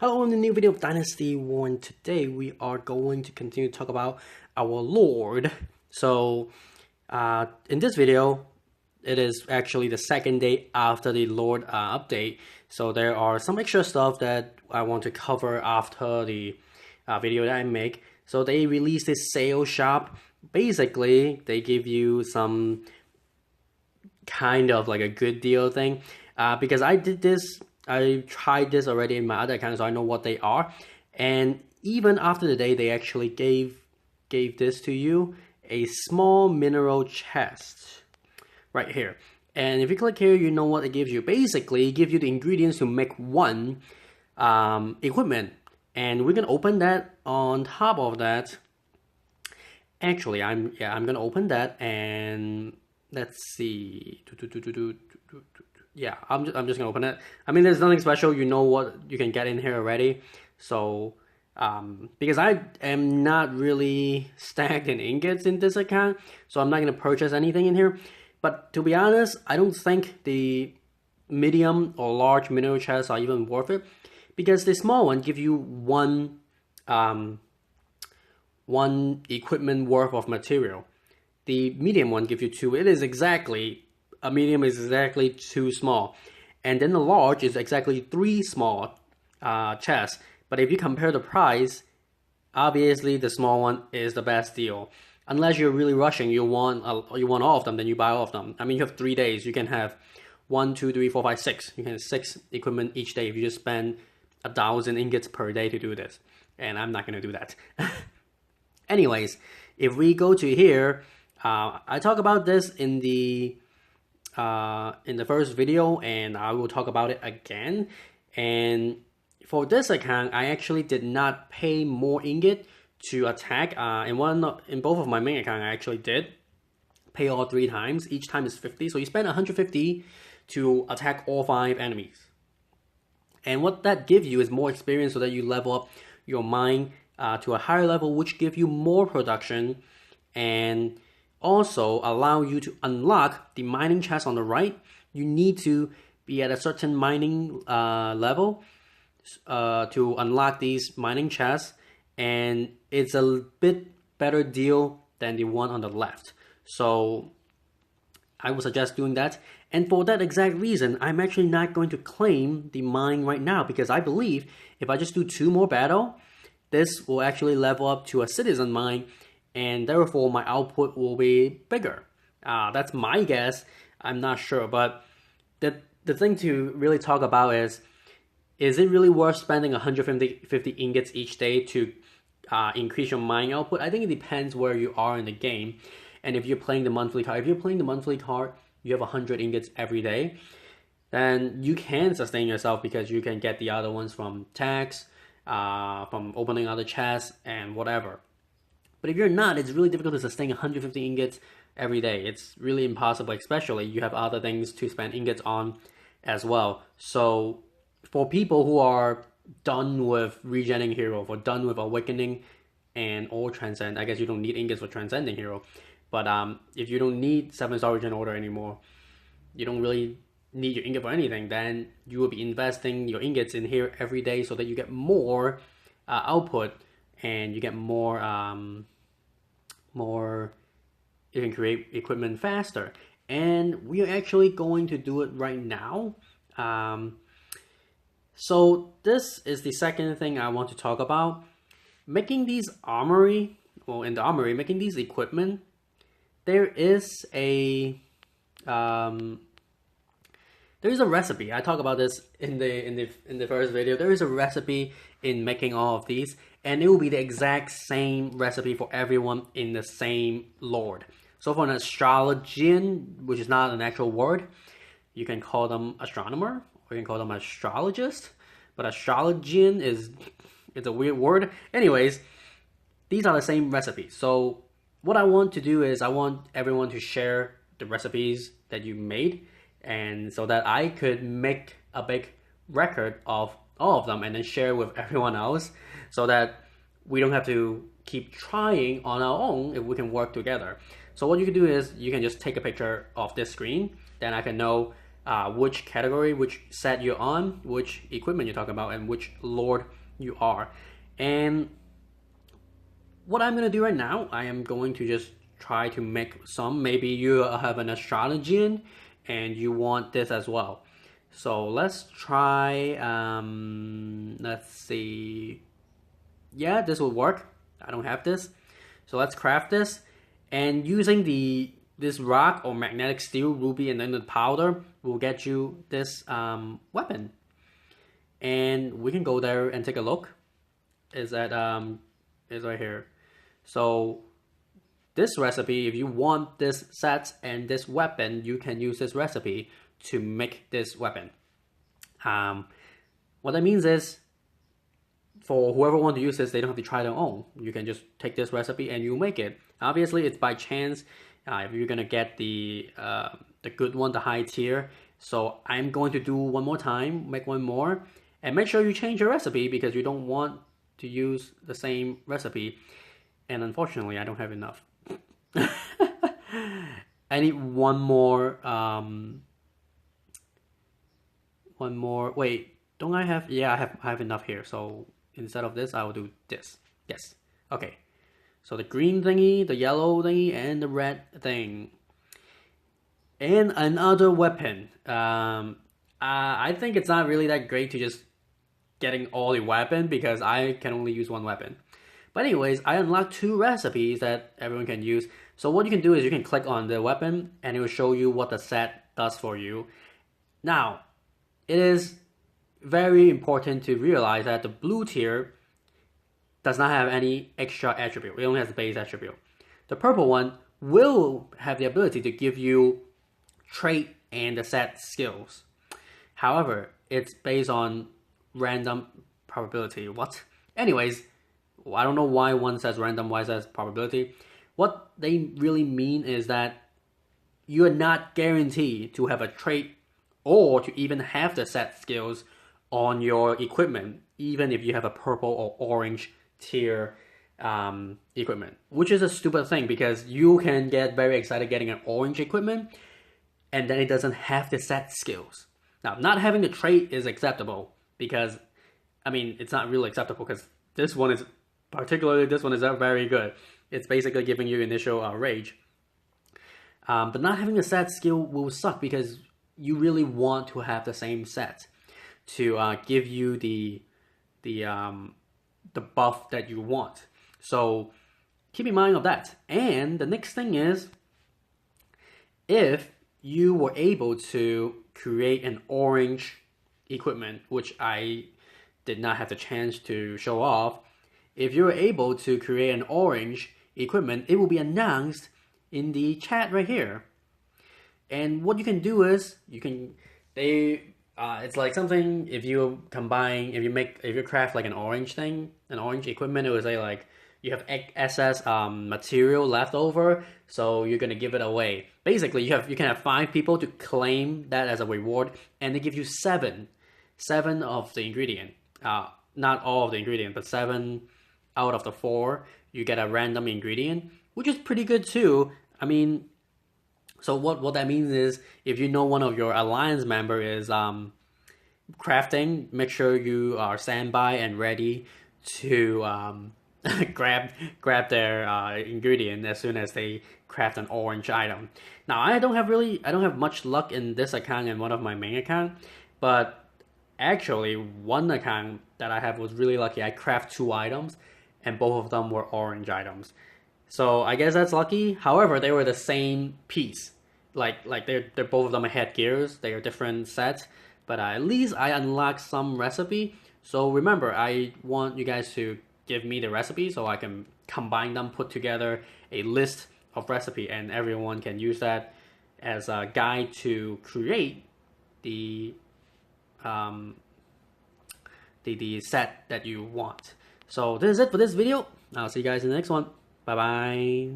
Hello, in the new video of Dynasty 1. Today we are going to continue to talk about our Lord. So, in this video, it is actually the second day after the Lord update. So there are some extra stuff that I want to cover after the video that I make. So they released this sales shop. Basically, they give you some kind of like a good deal thing. Because I tried this already in my other account, so I know what they are. And even after the day, they actually gave this to you, a small mineral chest right here. And if you click here, you know what it gives you. Basically, it gives you the ingredients to make one equipment. And we're gonna open that. On top of that, actually, I'm gonna open that, and let's see. Yeah, I'm just gonna open it. I mean, there's nothing special. You know what you can get in here already. So, because I am not really stacked in ingots in this account, so I'm not gonna purchase anything in here. But to be honest, I don't think the medium or large mineral chests are even worth it, because the small one give you one equipment worth of material. The medium one gives you two. It is exactly, a medium is exactly two small. And then the large is exactly three small chests. But if you compare the price, obviously the small one is the best deal. Unless you're really rushing, you want all of them, then you buy all of them. I mean, you have 3 days. You can have 1, 2, 3, 4, 5, 6. You can have 6 equipment each day if you just spend 1,000 ingots per day to do this. And I'm not going to do that. Anyways, if we go to here, I talk about this in the first video, and I will talk about it again. And for this account, I actually did not pay more ingot to attack. In both of my main account, I actually did pay all 3 times. Each time is 50, so you spend 150 to attack all 5 enemies. And what that gives you is more experience, so that you level up your mine to a higher level, which give you more production, and also allow you to unlock the mining chest on the right. You need to be at a certain mining level to unlock these mining chests, and it's a bit better deal than the one on the left. So I would suggest doing that. And for that exact reason, I'm actually not going to claim the mine right now, because I believe if I just do 2 more battle, this will actually level up to a citizen mine, and therefore my output will be bigger. That's my guess. I'm not sure, but the thing to really talk about is it really worth spending 150 ingots each day to increase your mining output? I think it depends where you are in the game, and if you're playing the monthly card. If you're playing the monthly card, you have 100 ingots every day, then you can sustain yourself, because you can get the other ones from tax, from opening other chests, and whatever. But if you're not, it's really difficult to sustain 150 ingots every day. It's really impossible, especially you have other things to spend ingots on as well. So for people who are done with regenning hero, or done with awakening and or transcend, I guess you don't need ingots for transcending hero. But if you don't need 7-star regen order anymore, you don't really need your ingot for anything, then you will be investing your ingots in here every day, so that you get more output, and you get more you can create equipment faster. And we are actually going to do it right now. So this is the second thing I want to talk about. Making these armory, well, in the armory, making these equipment, there is a recipe. I talk about this in the first video. There is a recipe in making all of these, and it will be the exact same recipe for everyone in the same Lord. So for an astrologian, which is not an actual word, you can call them astronomer, or you can call them astrologist. But astrologian it's a weird word. Anyways, these are the same recipes. So what I want to do is I want everyone to share the recipes that you made, and so that I could make a big record of all of them and then share with everyone else, so that we don't have to keep trying on our own if we can work together. So what you can do is you can just take a picture of this screen, then I can know which category, which set you're on, which equipment you're talking about, and which lord you are. And what I'm gonna do right now, I am going to just try to make some. Maybe you have an astrologian and you want this as well. So let's try, let's see. Yeah, this will work. I don't have this. So let's craft this. And using this rock or magnetic steel, ruby, and then the powder will get you this weapon. And we can go there and take a look. Is right here. So this recipe, if you want this set and this weapon, you can use this recipe to make this weapon. What that means is, for whoever wants to use this, they don't have to try their own. You can just take this recipe and you make it. Obviously, it's by chance if you're gonna get the good one, the high tier. So I'm going to do one more time, make one more, and make sure you change your recipe because you don't want to use the same recipe. And unfortunately, I don't have enough. I need one more. One more. Wait, don't I have? Yeah, I have enough here. So instead of this, I will do this. Yes. Okay. So the green thingy, the yellow thingy, and the red thing. And another weapon. I think it's not really that great to just getting all the weapon because I can only use one weapon. But anyways, I unlocked 2 recipes that everyone can use. So what you can do is you can click on the weapon and it will show you what the set does for you. Now, it is very important to realize that the blue tier does not have any extra attribute. It only has the base attribute. The purple one will have the ability to give you trait and the set skills. However, it's based on random probability. What? Anyways, I don't know why one says random, why it says probability. What they really mean is that you are not guaranteed to have a trait or to even have the set skills on your equipment, even if you have a purple or orange tier equipment, which is a stupid thing because you can get very excited getting an orange equipment and then it doesn't have the set skills. Now, not having the trait is acceptable because, I mean, it's not really acceptable because this one is very good. It's basically giving you initial rage. But not having a set skill will suck because you really want to have the same set to give you the buff that you want. So keep in mind of that. And the next thing is, if you were able to create an orange equipment, which I did not have the chance to show off, if you're able to create an orange equipment, it will be announced in the chat right here. And what you can do is it's like something if you craft like an orange equipment, it would say like you have excess material left over, so you're gonna give it away. Basically, you can have 5 people to claim that as a reward, and they give you 7 of the ingredient. Not all of the ingredient, but 7 out of the 4, you get a random ingredient, which is pretty good too. I mean, so what that means is if you know one of your alliance member is crafting, make sure you are standby and ready to grab their ingredient as soon as they craft an orange item. Now I don't have much luck in this account and one of my main account, but actually one account that I have was really lucky. I craft 2 items and both of them were orange items. So I guess that's lucky. However, they were the same piece. Like they're both of them are headgears. They are different sets, but at least I unlocked some recipe. So remember, I want you guys to give me the recipe so I can combine them, put together a list of recipe, and everyone can use that as a guide to create the set that you want. So this is it for this video. I'll see you guys in the next one. Bye bye.